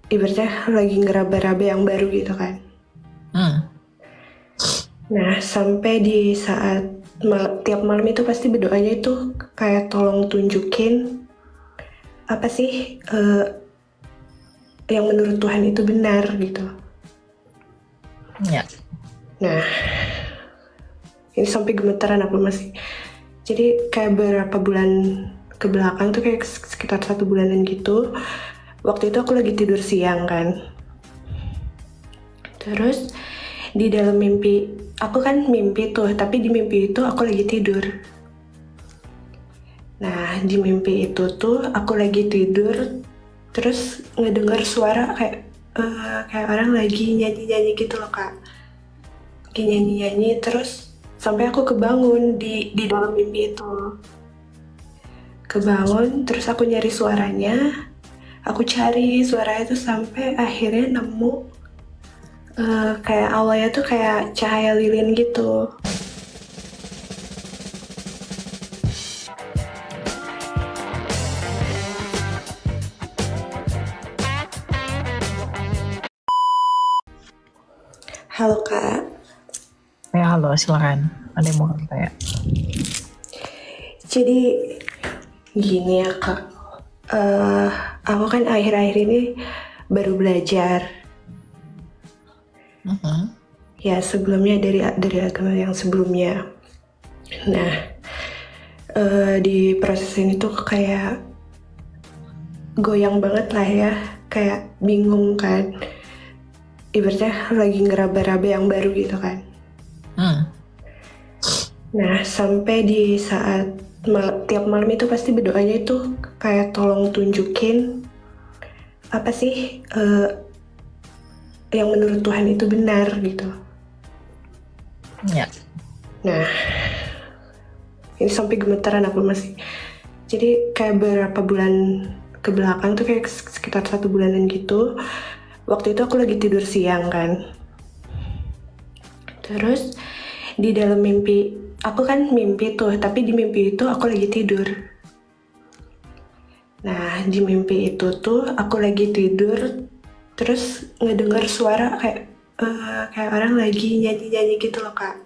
ibaratnya lagi ngeraba-raba yang baru gitu kan. Nah, sampai di saat tiap malam itu pasti berdoanya itu kayak tolong tunjukin apa sih yang menurut Tuhan itu benar gitu. Ya. Nah, ini sampai gemetaran aku masih. Jadi kayak beberapa bulan ke belakang tuh kayak sekitar 1 bulanan gitu. Waktu itu aku lagi tidur siang kan. Terus di dalam mimpi, aku kan mimpi tuh, tapi di mimpi itu aku lagi tidur. Nah, di mimpi itu tuh aku lagi tidur, terus ngedenger suara kayak orang lagi nyanyi-nyanyi gitu loh kak. Lagi nyanyi-nyanyi terus sampai aku kebangun di dalam mimpi itu. Kebangun terus aku nyari suaranya, aku cari suara itu sampai akhirnya nemu kayak awalnya tuh kayak cahaya lilin gitu. Halo kak. Ya halo, silakan. Ada yang mau tanya? Jadi gini ya kak, aku kan akhir-akhir ini baru belajar. Ya sebelumnya dari agama yang sebelumnya. Nah, di proses ini tuh kayak goyang banget lah ya, kayak bingung kan. Ibaratnya lagi ngeraba-raba yang baru gitu kan. Nah, sampai di saat tiap malam itu pasti berdoanya itu kayak tolong tunjukin apa sih yang menurut Tuhan itu benar gitu. Ya. Nah, ini sampai gemetaran aku masih. Jadi kayak beberapa bulan ke belakang tuh kayak sekitar 1 bulanan gitu. Waktu itu aku lagi tidur siang kan. Terus di dalam mimpi, aku kan mimpi tuh, tapi di mimpi itu aku lagi tidur. Nah, di mimpi itu tuh aku lagi tidur, terus ngedengar suara kayak orang lagi nyanyi-nyanyi gitu loh kak.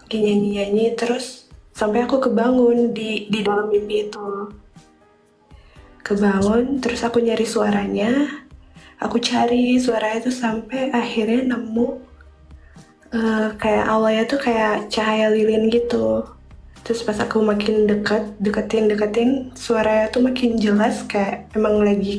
Lagi nyanyi-nyanyi terus sampai aku kebangun di dalam mimpi itu. Kebangun terus aku nyari suaranya, aku cari suara itu sampai akhirnya nemu kayak awalnya tuh kayak cahaya lilin gitu. Terus pas aku makin deketin suaranya tuh makin jelas kayak emang lagi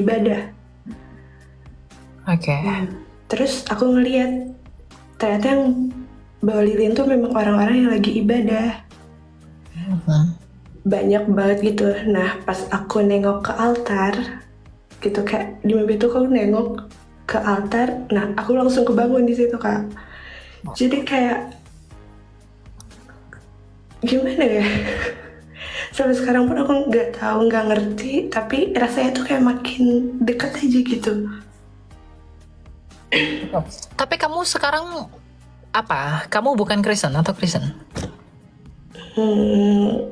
ibadah. Oke. Terus aku ngeliat ternyata yang bawa lilin tuh memang orang-orang yang lagi ibadah. Banyak banget gitu. Nah pas aku nengok ke altar gitu, kayak di mimpi tuh aku nengok ke altar, nah aku langsung kebangun di situ kak. Jadi kayak gimana ya, sampai sekarang pun aku nggak ngerti, tapi rasanya tuh kayak makin dekat aja gitu. Tapi kamu sekarang apa? Kamu bukan Kristen atau Kristen?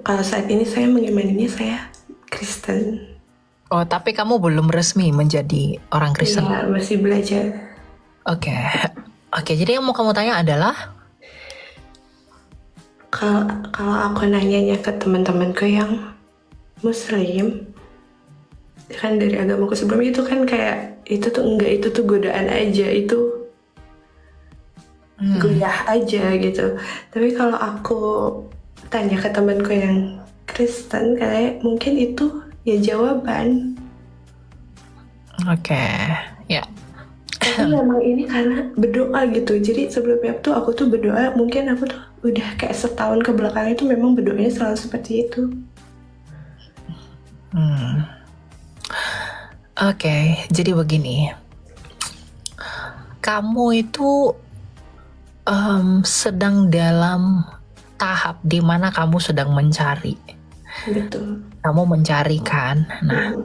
Kalau saat ini saya mengimaninya saya Kristen. Oh, tapi kamu belum resmi menjadi orang Kristen? Iya, masih belajar. Oke. Jadi yang mau kamu tanya adalah? Kalau aku nanyanya ke teman-temanku yang Muslim, kan dari agamaku sebelumnya itu kan kayak itu tuh enggak, itu tuh godaan aja, itu goyah aja gitu. Tapi kalau aku tanya ke temanku yang Kristen, kayak mungkin itu ya jawaban. Oke, ya. Tapi memang ini karena berdoa gitu. Jadi sebelumnya tuh aku tuh berdoa, mungkin aku tuh udah kayak setahun ke belakang itu memang berdoanya selalu seperti itu. Oke, jadi begini. Kamu itu sedang dalam tahap di mana kamu sedang mencari. Betul. Kamu mencari kan? Nah,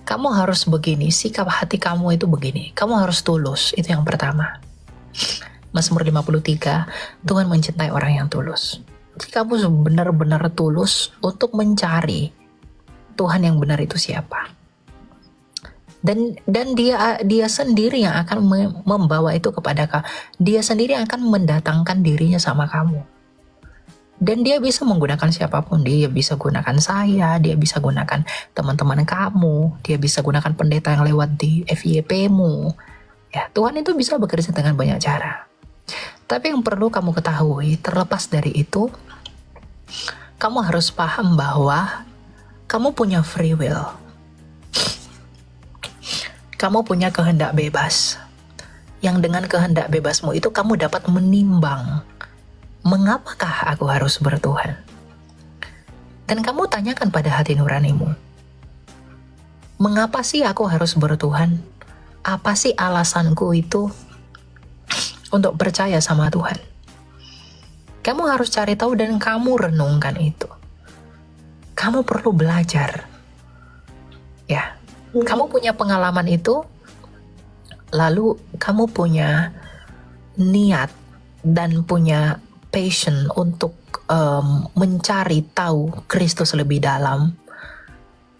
kamu harus begini, sikap hati kamu itu begini. Kamu harus tulus, itu yang pertama. Mazmur 53, Tuhan mencintai orang yang tulus. Jadi kamu benar-benar tulus untuk mencari Tuhan yang benar itu siapa. Dan dia sendiri yang akan membawa itu kepada kamu. Dia sendiri yang akan mendatangkan dirinya sama kamu. Dan dia bisa menggunakan siapapun. Dia bisa gunakan saya, dia bisa gunakan teman-teman kamu, dia bisa gunakan pendeta yang lewat di FYP-mu. Ya, Tuhan itu bisa bekerja dengan banyak cara. Tapi yang perlu kamu ketahui, terlepas dari itu, kamu harus paham bahwa kamu punya free will. Kamu punya kehendak bebas. Yang dengan kehendak bebasmu itu kamu dapat menimbang, mengapakah aku harus bertuhan? Dan kamu tanyakan pada hati nuranimu, mengapa sih aku harus bertuhan? Apa sih alasanku itu untuk percaya sama Tuhan? Kamu harus cari tahu dan kamu renungkan itu. Kamu perlu belajar. Ya, kamu punya pengalaman itu, lalu kamu punya niat dan punya passion untuk mencari tahu Kristus lebih dalam.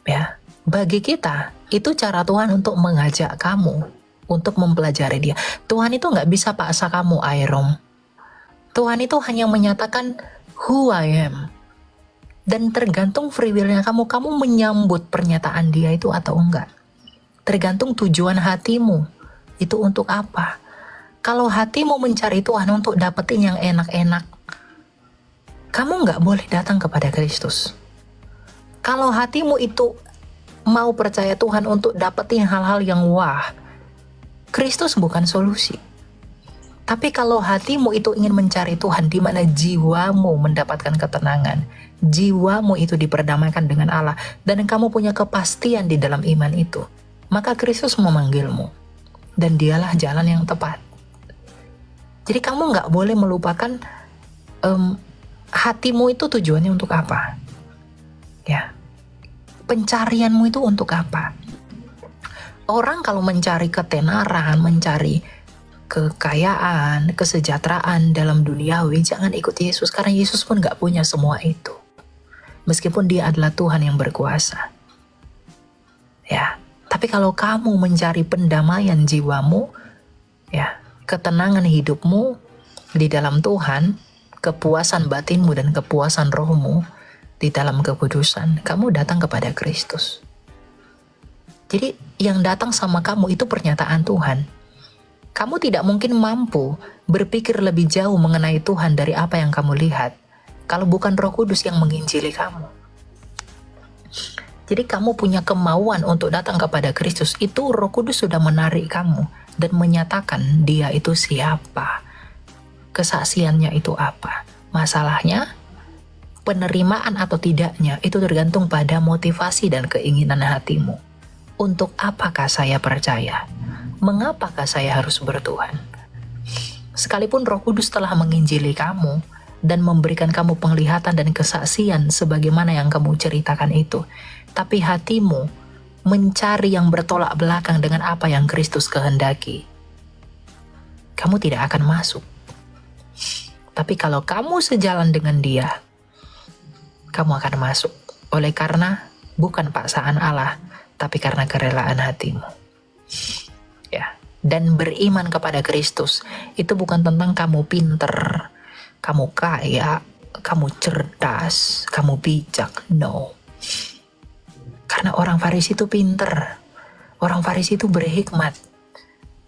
Ya, bagi kita itu cara Tuhan untuk mengajak kamu untuk mempelajari Dia. Tuhan itu nggak bisa paksa kamu, Airom. Tuhan itu hanya menyatakan who I am. Dan tergantung free will-nya kamu menyambut pernyataan Dia itu atau enggak. Tergantung tujuan hatimu itu untuk apa. Kalau hatimu mencari Tuhan untuk dapetin yang enak-enak, kamu nggak boleh datang kepada Kristus. Kalau hatimu itu mau percaya Tuhan untuk dapetin hal-hal yang wah, Kristus bukan solusi. Tapi kalau hatimu itu ingin mencari Tuhan di mana jiwamu mendapatkan ketenangan, jiwamu itu diperdamaikan dengan Allah, dan kamu punya kepastian di dalam iman itu, maka Kristus memanggilmu. Dan Dialah jalan yang tepat. Jadi kamu nggak boleh melupakan hatimu itu tujuannya untuk apa. Ya, pencarianmu itu untuk apa. Orang kalau mencari ketenaran, mencari kekayaan, kesejahteraan dalam duniawi, jangan ikut Yesus, karena Yesus pun gak punya semua itu. Meskipun Dia adalah Tuhan yang berkuasa. Ya, tapi kalau kamu mencari pendamaian jiwamu, ya, ketenangan hidupmu di dalam Tuhan, kepuasan batinmu dan kepuasan rohmu di dalam kekudusan, kamu datang kepada Kristus. Jadi yang datang sama kamu itu pernyataan Tuhan. Kamu tidak mungkin mampu berpikir lebih jauh mengenai Tuhan dari apa yang kamu lihat kalau bukan Roh Kudus yang menginjili kamu. Jadi kamu punya kemauan untuk datang kepada Kristus, itu Roh Kudus sudah menarik kamu dan menyatakan Dia itu siapa, kesaksiannya itu apa. Masalahnya, penerimaan atau tidaknya itu tergantung pada motivasi dan keinginan hatimu. Untuk apakah saya percaya? Mengapakah saya harus bertuhan? Sekalipun Roh Kudus telah menginjili kamu dan memberikan kamu penglihatan dan kesaksian sebagaimana yang kamu ceritakan itu, tapi hatimu mencari yang bertolak belakang dengan apa yang Kristus kehendaki, kamu tidak akan masuk. Tapi kalau kamu sejalan dengan Dia, kamu akan masuk. Oleh karena bukan paksaan Allah, tapi karena kerelaan hatimu. Ya, dan beriman kepada Kristus itu bukan tentang kamu pinter, kamu kaya, kamu cerdas, kamu bijak. No. Karena orang Farisi itu pinter, orang Farisi itu berhikmat,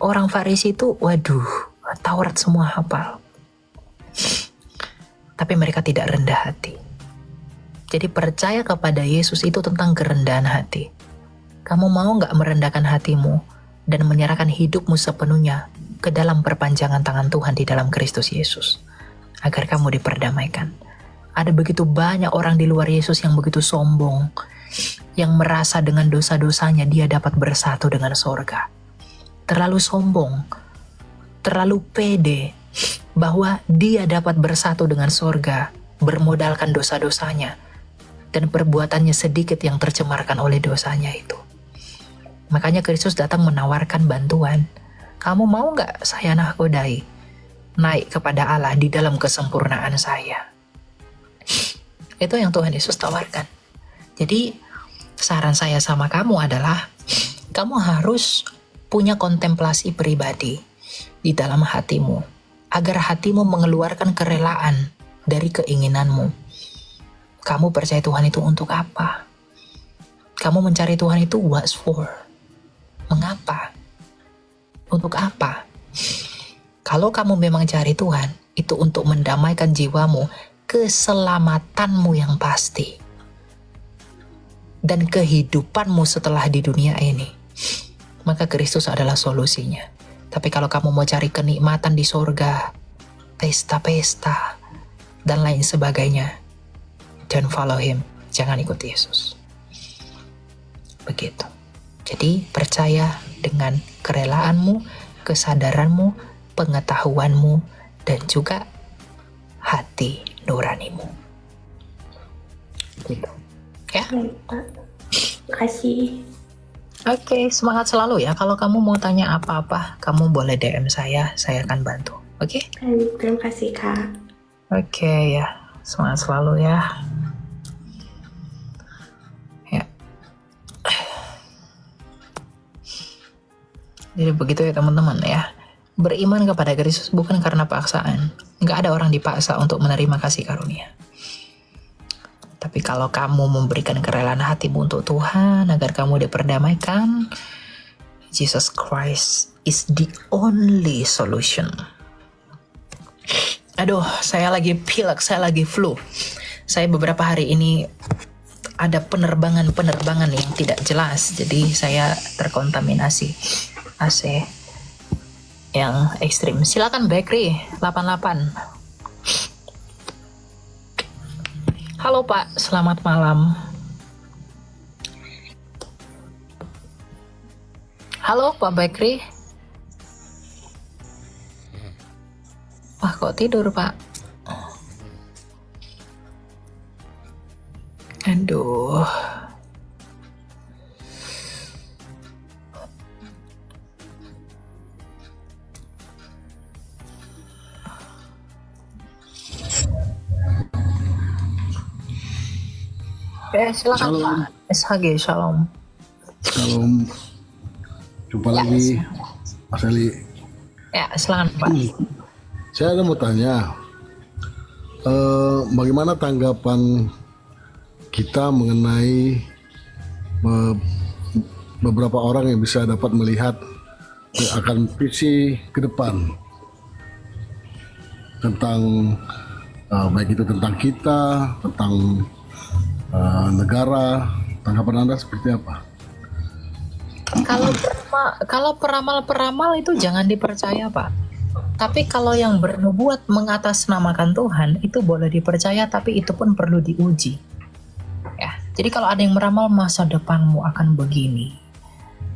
orang Farisi itu, waduh, Taurat semua hafal. Tapi mereka tidak rendah hati. Jadi percaya kepada Yesus itu tentang kerendahan hati. Kamu mau gak merendahkan hatimu dan menyerahkan hidupmu sepenuhnya ke dalam perpanjangan tangan Tuhan di dalam Kristus Yesus, agar kamu diperdamaikan. Ada begitu banyak orang di luar Yesus yang begitu sombong, yang merasa dengan dosa-dosanya dia dapat bersatu dengan sorga. Terlalu sombong, terlalu pede bahwa dia dapat bersatu dengan sorga, bermodalkan dosa-dosanya dan perbuatannya sedikit yang tercemarkan oleh dosanya itu. Makanya Kristus datang menawarkan bantuan. Kamu mau gak saya nahkodai, naik kepada Allah di dalam kesempurnaan saya? Itu yang Tuhan Yesus tawarkan. Jadi saran saya sama kamu adalah, Kamu harus punya kontemplasi pribadi di dalam hatimu, agar hatimu mengeluarkan kerelaan dari keinginanmu. Kamu percaya Tuhan itu untuk apa? Kamu mencari Tuhan itu what for? Mengapa? Untuk apa? Kalau kamu memang cari Tuhan, itu untuk mendamaikan jiwamu, keselamatanmu yang pasti, dan kehidupanmu setelah di dunia ini, maka Kristus adalah solusinya. Tapi kalau kamu mau cari kenikmatan di sorga, pesta-pesta, dan lain sebagainya, don't follow him, jangan ikut Yesus. Begitu. Jadi percaya dengan kerelaanmu, kesadaranmu, pengetahuanmu, dan juga hati nuranimu. Gitu. Ya. Pak. Makasih. Oke, semangat selalu ya. Kalau kamu mau tanya apa-apa, kamu boleh DM saya akan bantu. Oke? Terima kasih, Kak. Oke ya, semangat selalu ya. Ya. Jadi begitu ya teman-teman ya. Beriman kepada Kristus bukan karena paksaan. Nggak ada orang dipaksa untuk menerima kasih karunia. Tapi kalau kamu memberikan kerelaan hatimu untuk Tuhan agar kamu diperdamaikan, Jesus Christ is the only solution. Aduh, saya lagi pilek, saya lagi flu. Saya beberapa hari ini ada penerbangan yang tidak jelas, jadi saya terkontaminasi AC yang ekstrim. Silakan Bakery 88. Halo Pak, selamat malam. Halo Pak Bakery. Wah, kok tidur Pak? Aduh. Silakan Shalom. Pak. SHG, shalom. Shalom. Jumpa lagi, Mas Eli. Ya, silakan Pak. Saya ada mau tanya, bagaimana tanggapan kita mengenai beberapa orang yang bisa dapat melihat akan visi ke depan tentang baik itu tentang kita, tentang negara. Tanggapan Anda seperti apa? Kalau peramal-peramal itu jangan dipercaya Pak. Tapi kalau yang bernubuat mengatasnamakan Tuhan itu boleh dipercaya, tapi itu pun perlu diuji. Ya, jadi kalau ada yang meramal masa depanmu akan begini,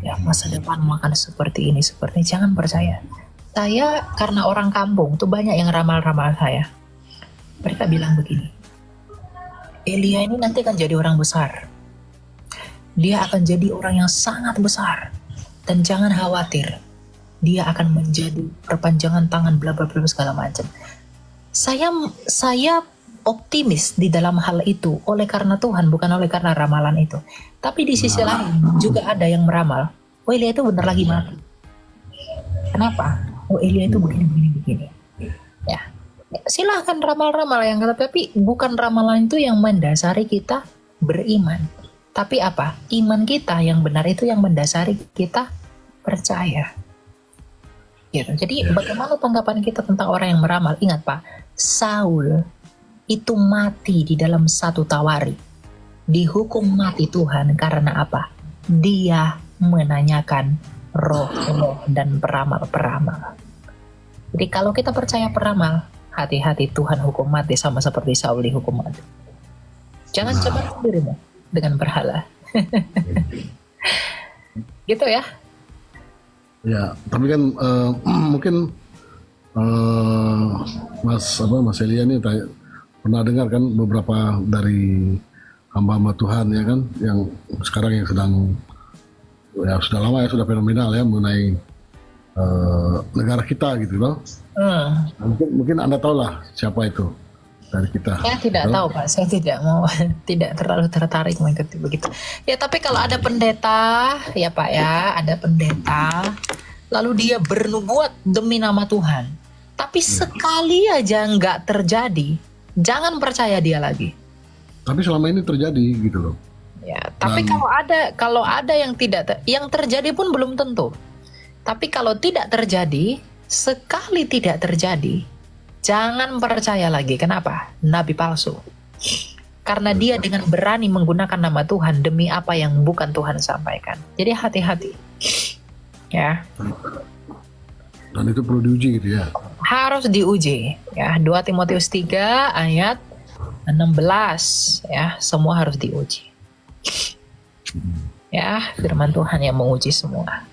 ya masa depanmu akan seperti ini, jangan percaya. Saya karena orang kampung tuh banyak yang ramal-ramal saya. Mereka bilang begini, Elia ini nanti akan jadi orang besar. Dia akan jadi orang yang sangat besar. Dan jangan khawatir, dia akan menjadi perpanjangan tangan bla bla bla segala macam. Saya optimis di dalam hal itu oleh karena Tuhan, bukan oleh karena ramalan itu. Tapi di sisi lain juga ada yang meramal, oh Elia itu bentar lagi mati. Kenapa? Oh Elia itu begini. Ya. Silahkan ramal-ramal yang kata, tapi bukan ramalan itu yang mendasari kita beriman. Tapi apa? Iman kita yang benar itu yang mendasari kita percaya. Gitu. Jadi bagaimana tanggapan kita tentang orang yang meramal? Ingat Pak, Saul itu mati di dalam satu Tawari. Dihukum mati Tuhan karena apa? Dia menanyakan roh-roh dan peramal-peramal. Jadi kalau kita percaya peramal, hati-hati, Tuhan hukum mati sama seperti Saul dihukum mati. Jangan cemar dirimu dengan berhala. Gitu ya. Ya, tapi kan mungkin Mas Elia ini pernah dengar kan beberapa dari hamba-hamba Tuhan ya kan, yang sekarang yang sedang ya sudah lama ya, sudah fenomenal ya mengenai negara kita gitu loh. Mungkin Anda tahu lah siapa itu. dari kita. Saya tidak tahu Pak, saya tidak mau, tidak terlalu tertarik mengikuti begitu. Ya tapi kalau ada pendeta, ya Pak ya, ada pendeta, lalu dia bernubuat demi nama Tuhan, tapi sekali aja nggak terjadi, jangan percaya dia lagi. Tapi selama ini terjadi gitu loh. Ya, tapi kalau ada yang yang terjadi pun belum tentu. Tapi kalau tidak terjadi, sekali tidak terjadi, jangan percaya lagi. Kenapa? Nabi palsu. Karena dia dengan berani menggunakan nama Tuhan demi apa yang bukan Tuhan sampaikan. Jadi hati-hati. Ya. Dan itu perlu diuji gitu ya. Harus diuji. Ya, 2 Timotius 3 ayat 16 ya, semua harus diuji. Ya, firman Tuhan yang menguji semua.